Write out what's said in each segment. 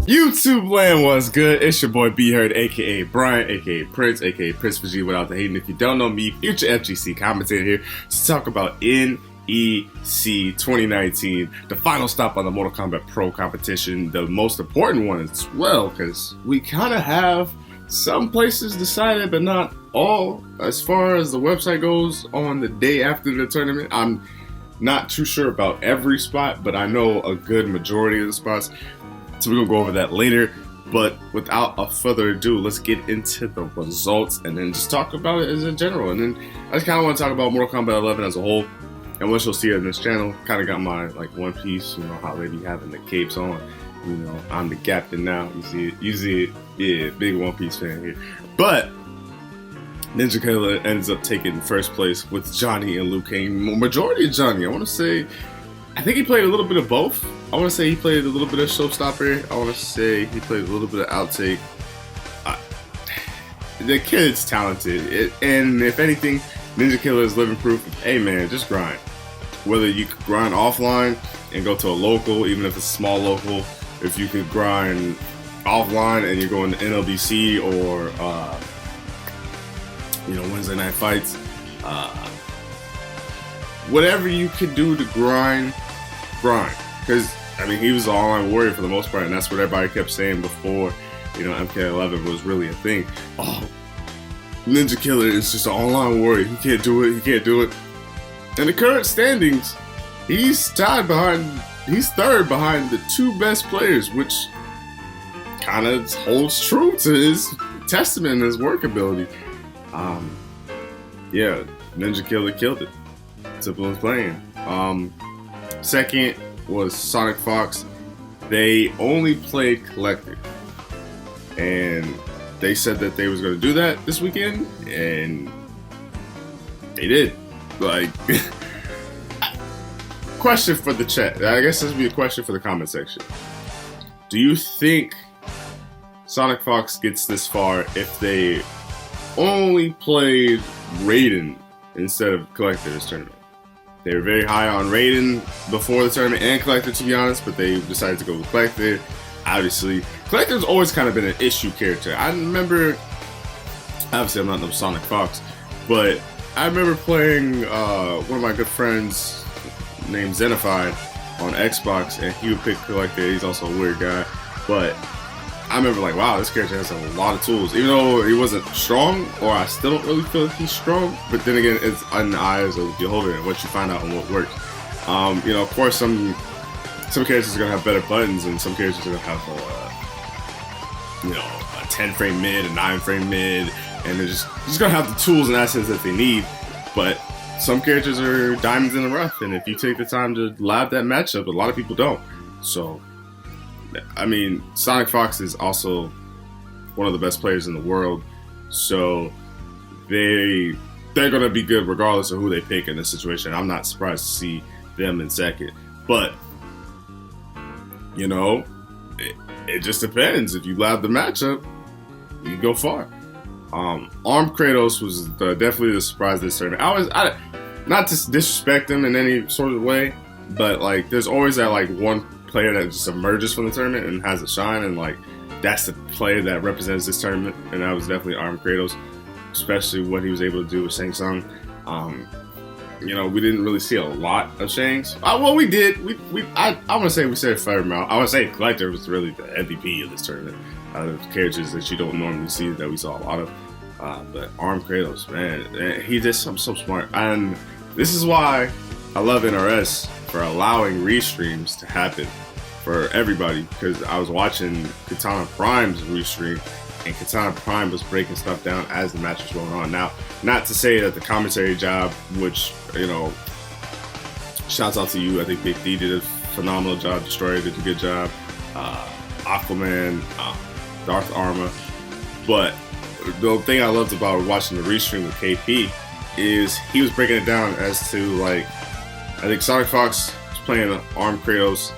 YouTube land was good. It's your boy B Heard, aka Brian, aka Prince, aka Prince for G without the hating. If you don't know me, future FGC commentator here to talk about NEC 2019, the final stop on the Mortal Kombat Pro competition, the most important one as well, because we kind of have some places decided, but not all, as far as the website goes on the day after the tournament. I'm not too sure about every spot, but I know a good majority of the spots. So we're going to go over that later, but without a further ado, let's get into the results and then just talk about it as in general. And then I just kind of want to talk about Mortal Kombat 11 as a whole, and what you'll see on this channel. Kind of got my One Piece, how they be having the capes on. I'm the captain now. You see it, yeah, big One Piece fan here. But NINJAKILLA ends up taking first place with Johnny and Liu Kang. Majority of Johnny, I think he played a little bit of both. I want to say he played a little bit of Showstopper. I want to say he played a little bit of Outtake. The kid's talented. And if anything, NINJAKILLA is living proof of, hey man, just grind. Whether you could grind offline and go to a local, even if it's a small local, if you could grind offline and you're going to NLBC or, Wednesday night fights, whatever you could do to grind. Because, he was an online warrior for the most part, and that's what everybody kept saying before, MK11 was really a thing. Oh, NINJAKILLA is just an online warrior. He can't do it. In the current standings, he's third behind the two best players, which kind of holds true to his testament and his work ability. NINJAKILLA killed it. Simple as playing. Second was Sonic Fox. They only played Collector, and they said that they was going to do that this weekend, and they did. Question for the chat. I guess this would be a question for the comment section. Do you think Sonic Fox gets this far if they only played Raiden instead of Collector this tournament? They were very high on Raiden before the tournament and Collector, to be honest, but they decided to go with Collector. Obviously, Collector's always kind of been an issue character. I remember, obviously I'm not no Sonic Fox, but I remember playing one of my good friends named Zenified on Xbox, and he would pick Collector. He's also a weird guy, but I remember wow, this character has a lot of tools. Even though he wasn't strong, or I still don't really feel like he's strong, but then again, it's in the eyes of the beholder and what you find out and what works. Of course, some characters are gonna have better buttons, and some characters are gonna have a 10 frame mid, a 9 frame mid, and they're just gonna have the tools and assets that they need. But some characters are diamonds in the rough, and if you take the time to lab that matchup, a lot of people don't. So, Sonic Fox is also one of the best players in the world, so they're going to be good regardless of who they pick in this situation. I'm not surprised to see them in second, but it just depends. If you lab the matchup, you can go far. Arm Kratos was definitely the surprise this tournament. I not to disrespect him in any sort of way, but there's always that one player that just emerges from the tournament and has a shine, and that's the player that represents this tournament, and that was definitely Arm Kratos, especially what he was able to do with Shang Tsung. We didn't really see a lot of Shangs. Well, we did. I want to say we said a fair amount. I want to say Collector was really the MVP of this tournament out of characters that you don't normally see that we saw a lot of. But Arm Kratos, man, he did something so smart, and this is why I love NRS for allowing restreams to happen for everybody, because I was watching Katana Prime's restream, and Katana Prime was breaking stuff down as the match was going on. Now, not to say that the commentary job, which, shouts out to you, I think Big D did a phenomenal job, Destroyer did a good job, Aquaman, Darth Arma, but the thing I loved about watching the restream with KP is he was breaking it down as to I think Sonic Fox was playing Arm Kratos,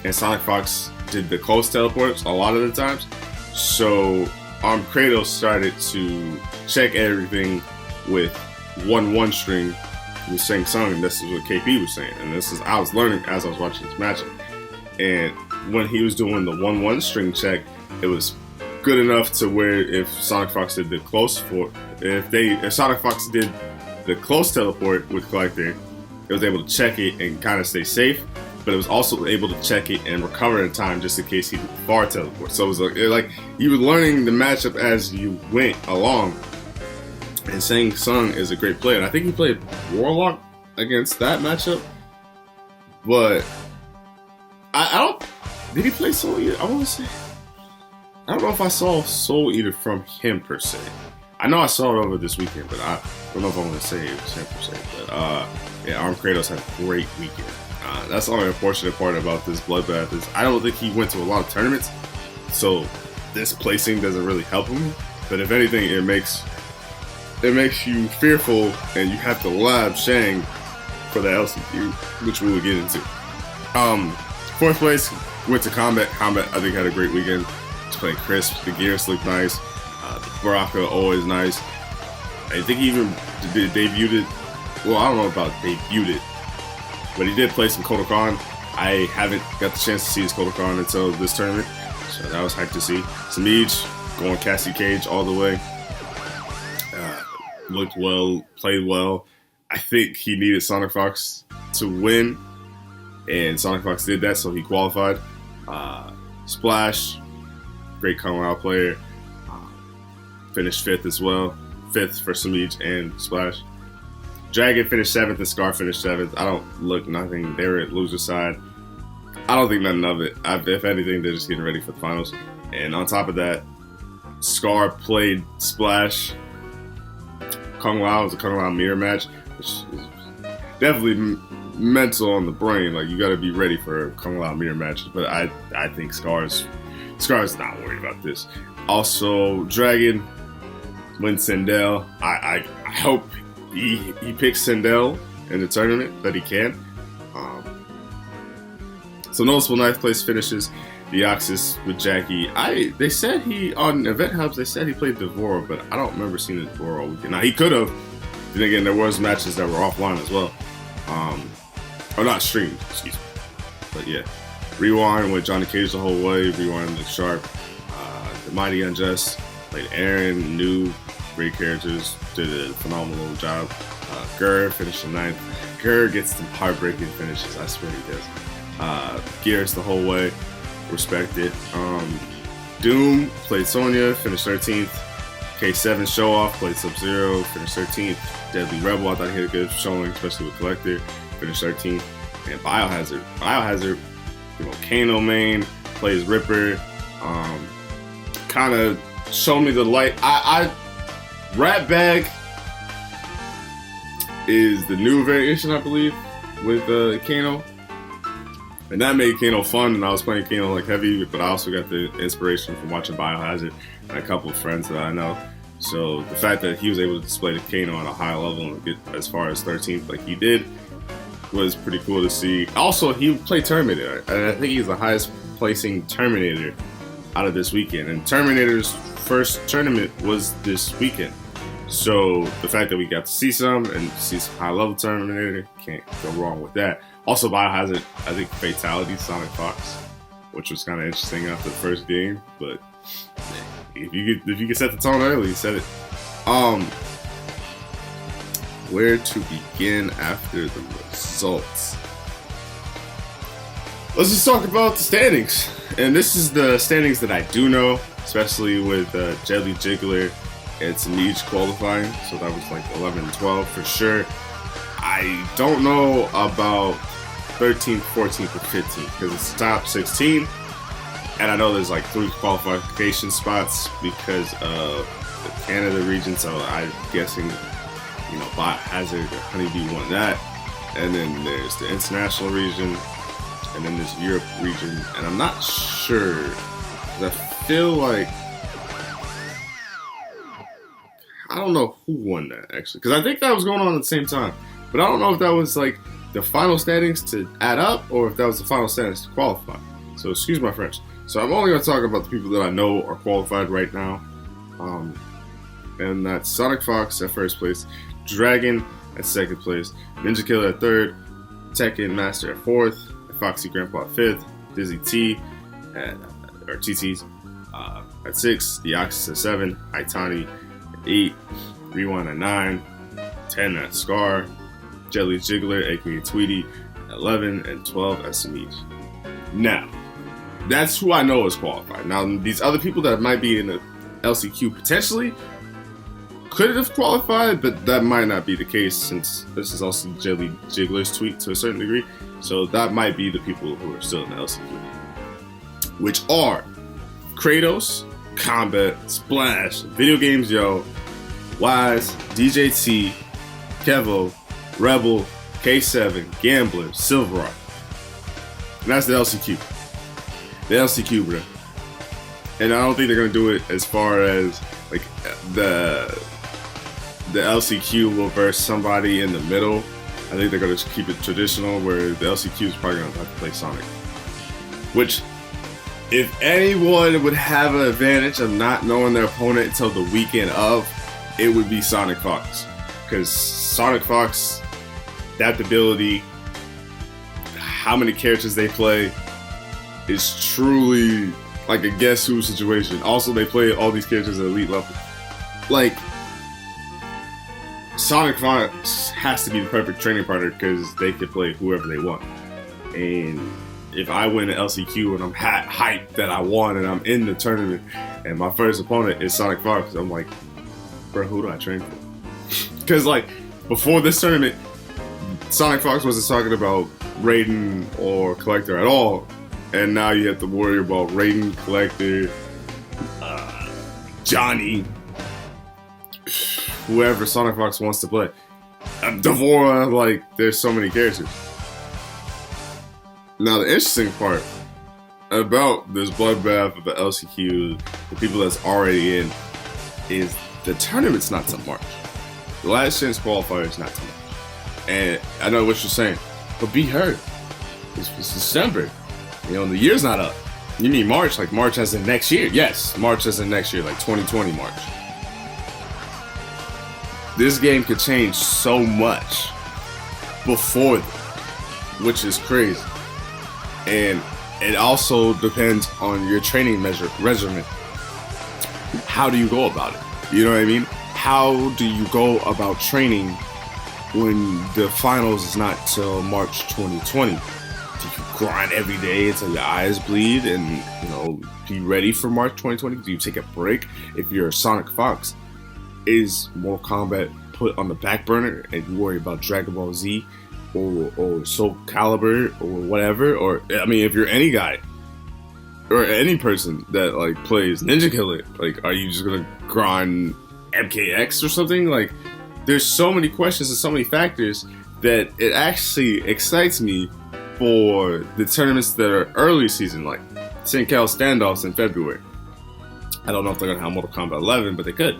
and Sonic Fox did the close teleports a lot of the times. So Arm Kratos started to check everything with 1-1 string with Shang Tsung, and this is what KP was saying. And I was learning as I was watching this matchup. And when he was doing the 1-1 string check, it was good enough to where if Sonic Fox did the close if Sonic Fox did the close teleport with Collector, it was able to check it and kind of stay safe, but it was also able to check it and recover in time just in case he did the far teleport. So it was like you were learning the matchup as you went along. And Shang Tsung is a great player. And I think he played Warlock against that matchup, but I don't. Did he play Soul Eater? I want to say. I don't know if I saw Soul Eater from him per se. I know I saw it over this weekend, but I don't know if I want to say it was him per se. But yeah, Arm Kratos had a great weekend. That's the only unfortunate part about this bloodbath is I don't think he went to a lot of tournaments, so this placing doesn't really help him. But if anything, it makes you fearful, and you have to lab Shang for the LCQ, which we will get into. Fourth place went to Combat. Combat, I think, had a great weekend. Just playing crisp. The gears looked nice. The Baraka, always nice. I think he even debuted it. Well, I don't know about debuted it, but he did play some Kodokan. I haven't got the chance to see his Kodokan until this tournament, so that was hyped to see. Samij going Cassie Cage all the way. Looked well, played well. I think he needed Sonic Fox to win, and Sonic Fox did that, so he qualified. Splash, great Kung Lao player. Finished 5th as well. 5th for Samij and Splash. Dragon finished 7th and Scar finished 7th. I don't look nothing. They were at loser side. I don't think nothing of it. If anything, they're just getting ready for the finals. And on top of that, Scar played Splash. Kung Lao was a Kung Lao mirror match, which is definitely mental on the brain. Like, you got to be ready for a Kung Lao mirror match. But I think Scar's not worried about this. Also, Dragon wins Sindel. I hope he picks Sindel in the tournament that he can. So noticeable 9th place finishes. Deoxys with Jackie. They said he on Event Hubs. They said he played Devora, but I don't remember seeing the Devora all weekend. Now he could have. Then again, there was matches that were offline as well, or not streamed. Excuse me. But yeah, Rewind with Johnny Cage the whole way. Rewind with Sharp. The Mighty Unjust played Aaron. New great characters. Did a phenomenal job. Gurr finished in 9th. Gurr gets some heartbreaking finishes. I swear he does. Gears the whole way. Respect it. Doom played Sonya, finished 13th. K7 Show Off played Sub-Zero, finished 13th. Deadly Rebel, I thought he had a good showing, especially with Collector, finished 13th. And Biohazard, Kano main, plays Ripper. Kind of showed me the light. Rat Bag is the new variation, I believe, with Kano. And that made Kano fun, and I was playing Kano like heavy, but I also got the inspiration from watching Biohazard and a couple of friends that I know. So the fact that he was able to display the Kano on a high level and get as far as 13th like he did was pretty cool to see. Also, he played Terminator, and I think he's the highest placing Terminator out of this weekend. And Terminator's first tournament was this weekend. So the fact that we got to see some and see some high level Terminator, can't go wrong with that. Also, Biohazard, I think Fatality, Sonic Fox, which was kind of interesting after the first game. But if you can set the tone early, you set it. Where to begin after the results? Let's just talk about the standings. And this is the standings that I do know, especially with Jelly Jiggler and Samij qualifying. So that was like 11 and 12 for sure. I don't know about 13th, 14th, or 15th because it's top 16. And I know there's like 3 qualification spots because of the Canada region. So I'm guessing, Biohazard or Honeybee won that. And then there's the international region. And then there's Europe region. And I'm not sure. I feel like I don't know who won that actually. Because I think that was going on at the same time. But I don't know if that was like the final standings to add up or if that was the final standings to qualify. So excuse my French. So I'm only going to talk about the people that I know are qualified right now. And that's Sonic Fox at first place, Dragon at second place, NINJAKILLA at third, Tekken Master at fourth, Foxy Grandpa at fifth, Dizzy T or TTs. At 6, Deoxys at 7, Itani at 8, Rewind at 9, 10 at Scar, Jelly Jiggler, aka Tweety, at 11, and 12 at Samij. Now, that's who I know is qualified. Now, these other people that might be in the LCQ potentially could have qualified, but that might not be the case since this is also Jelly Jiggler's tweet to a certain degree. So that might be the people who are still in the LCQ, which are Kratos, Combat, Splash, Video Games Yo, Wise, DJT, Kevo, Rebel, K7, Gambler, Silverrock. And that's the LCQ. The LCQ, bro. And I don't think they're gonna do it as far as like the LCQ will verse somebody in the middle. I think they're gonna keep it traditional where the LCQ is probably gonna have to play Sonic. Which, if anyone would have an advantage of not knowing their opponent until the weekend of, it would be Sonic Fox. Because Sonic Fox, adaptability, how many characters they play, is truly like a guess who situation. Also, they play all these characters at elite level. Like, Sonic Fox has to be the perfect training partner because they can play whoever they want. And if I win an LCQ and I'm hyped that I won and I'm in the tournament and my first opponent is Sonic Fox, I'm like, bro, who do I train for? Because like before this tournament, Sonic Fox wasn't talking about Raiden or Collector at all, and now you have to worry about Raiden, Collector, Johnny, whoever Sonic Fox wants to play. Devora, like, there's so many characters. Now, the interesting part about this bloodbath of the LCQ, the people that's already in, is the tournament's not till March. The last chance qualifier is not till March. And I know what you're saying, but be heard. It's December. You know, the year's not up. You mean March, like March as in next year? Yes, March as in next year, like 2020 March. This game could change so much before that, which is crazy. And it also depends on your training regimen. How do you go about it? You know what I mean? How do you go about training when the finals is not till March 2020? Do you grind every day until your eyes bleed and, you know, be ready for March 2020? Do you take a break? If you're a Sonic Fox, is Mortal Kombat put on the back burner and you worry about Dragon Ball Z or Soul Calibur or whatever? Or, I mean, if you're any guy or any person that like plays NINJAKILLA, like, are you just gonna grind MKX or something? Like, there's so many questions and so many factors that it actually excites me for the tournaments that are early season, like St. Cal standoffs in February. I don't know if they're gonna have Mortal Kombat 11, but they could.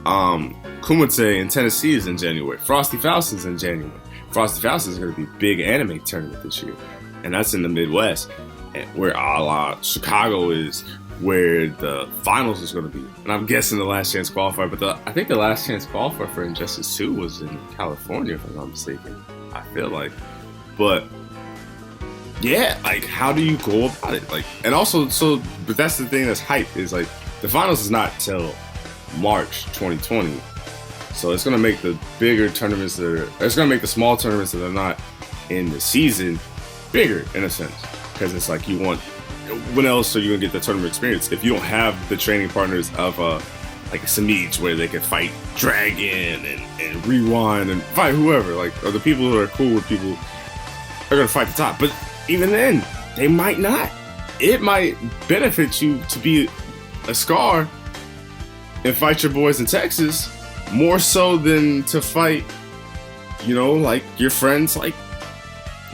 Kumite in Tennessee is in January. Frosty Faustin's in January. Frosty Faustin is going to be a big anime tournament this year, and that's in the Midwest, and where Chicago is where the finals is going to be. And I'm guessing the last chance qualifier, but I think the last chance qualifier for Injustice 2 was in California, if I'm not mistaken. I feel like, but yeah, like, how do you go about it? Like, and also, but that's the thing that's hype is like the finals is not till March 2020. So it's going to make the bigger tournaments it's going to make the small tournaments that are not in the season bigger in a sense. Because it's like when else are you going to get the tournament experience if you don't have the training partners of like a Samij where they can fight Dragon and Rewind and fight whoever, like, or the people who are cool with people are going to fight the top. But even then, they might not. It might benefit you to be a Scar and fight your boys in Texas more so than to fight, you know, like your friends like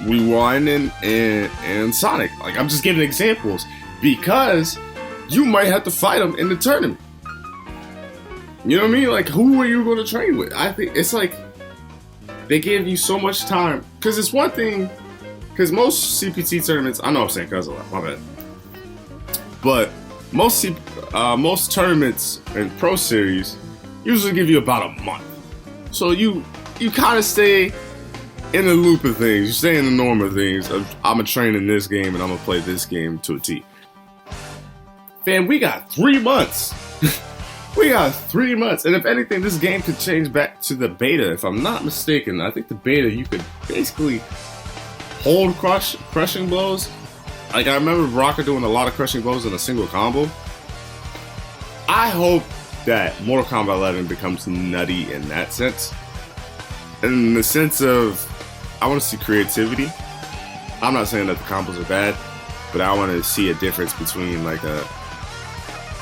Rewind and Sonic. Like, I'm just giving examples because you might have to fight them in the tournament. You know what I mean? Like, who are you going to train with? I think it's like they give you so much time, because it's one thing, because most CPT tournaments, I know I'm saying cuz a lot, my bad, but most tournaments and pro series usually give you about a month. So you kind of stay in the loop of things. You stay in the norm of things. I'm going to train in this game and I'm going to play this game to a T. Fam, we got 3 months. We got 3 months. And if anything, this game could change back to the beta. If I'm not mistaken, I think the beta, you could basically hold crushing blows. Like, I remember Baraka doing a lot of crushing blows in a single combo. I hope that Mortal Kombat 11 becomes nutty in that sense. In the sense of, I want to see creativity. I'm not saying that the combos are bad, but I want to see a difference between like a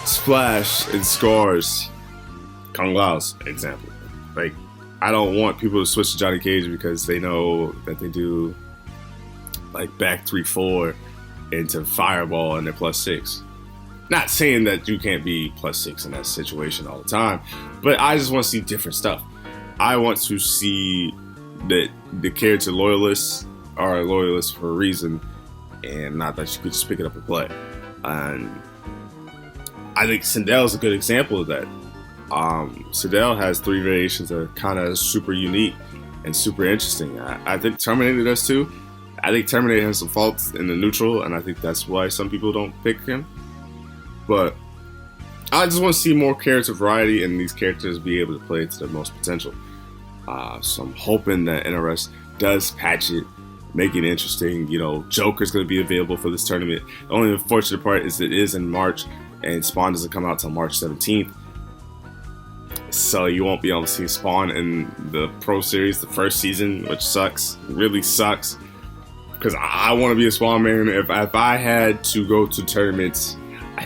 Splash and Scars, Kung Lao's example. Like, I don't want people to switch to Johnny Cage because they know that they do like back 3-4 into Fireball and they're +6. Not saying that you can't be +6 in that situation all the time, but I just want to see different stuff. I want to see that the character loyalists are loyalists for a reason, and not that you could just pick it up and play. And I think Sindel is a good example of that. Sindel has 3 variations that are kind of super unique and super interesting. I think Terminator does too. I think Terminator has some faults in the neutral, and I think that's why some people don't pick him. But I just want to see more character variety and these characters be able to play to their most potential. So I'm hoping that NRS does patch it, make it interesting. You know, Joker's going to be available for this tournament. The only unfortunate part is it is in March, and Spawn doesn't come out till March 17th. So you won't be able to see Spawn in the Pro Series, the first season, which sucks. It really sucks. Because I want to be a Spawn man. If I had to go to tournaments, I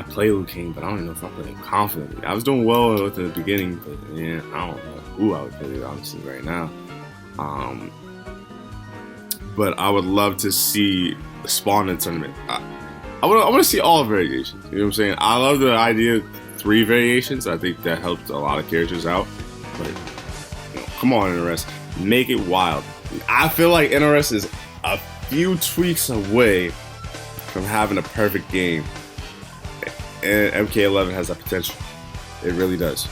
play Liu Kang, but I don't even know if I play him confidently. I was doing well at the beginning, but yeah, I don't know who I would play it, honestly, right now. But I would love to see Spawn in the tournament. I want to see all variations. You know what I'm saying? I love the idea of 3 variations. I think that helped a lot of characters out. But you know, come on, NRS, make it wild. I feel like NRS is a few tweaks away from having a perfect game, and MK11 has that potential. It really does.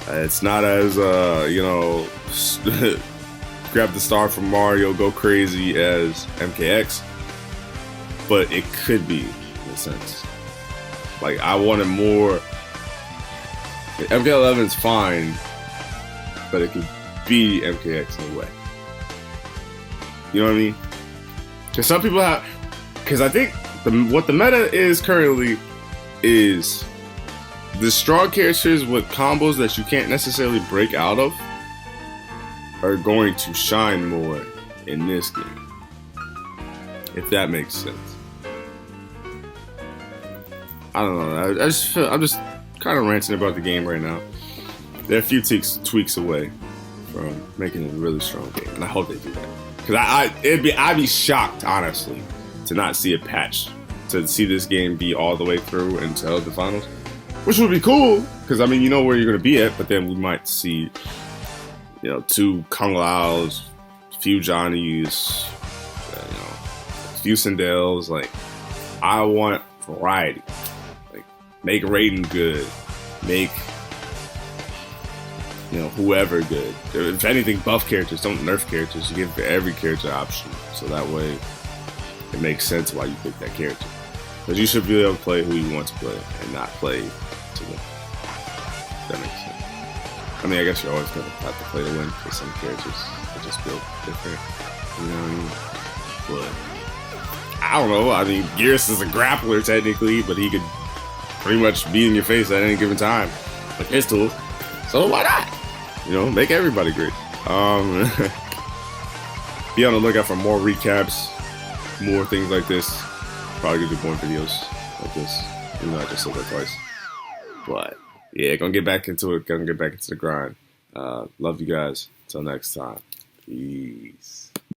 It's not as grab the star from Mario, go crazy as MKX, but it could be in a sense. Like, I wanted more. MK11 is fine, but it could be MKX in a way. You know what I mean? Because some people have. Because I think what the meta is currently is the strong characters with combos that you can't necessarily break out of are going to shine more in this game, if that makes sense. I don't know. I'm just kind of ranting about the game right now. They're a few tweaks away from making it a really strong game, and I hope they do that. Because I'd be shocked, honestly, to not see a patch, to see this game be all the way through until the finals, which would be cool. Because I mean, you know where you're gonna be at, but then we might see, 2 Kung Laos, a few Johnnies, a few Sindels. Like, I want variety. Like, make Raiden good, make whoever good. If anything, buff characters, don't nerf characters. You give every character an option, so that way it makes sense why you pick that character. Because you should be able to play who you want to play and not play to win. That makes sense. I mean, I guess you're always going to have to play to win for some characters. They just built different, you know what I mean? But I don't know. I mean, Gears is a grappler technically, but he could pretty much be in your face at any given time with his tools. So why not? Make everybody great. Be on the lookout for more recaps, more things like this. Probably gonna do more videos like this. I just said that twice. But yeah, gonna get back into it. Gonna get back into the grind. Love you guys. Until next time. Peace.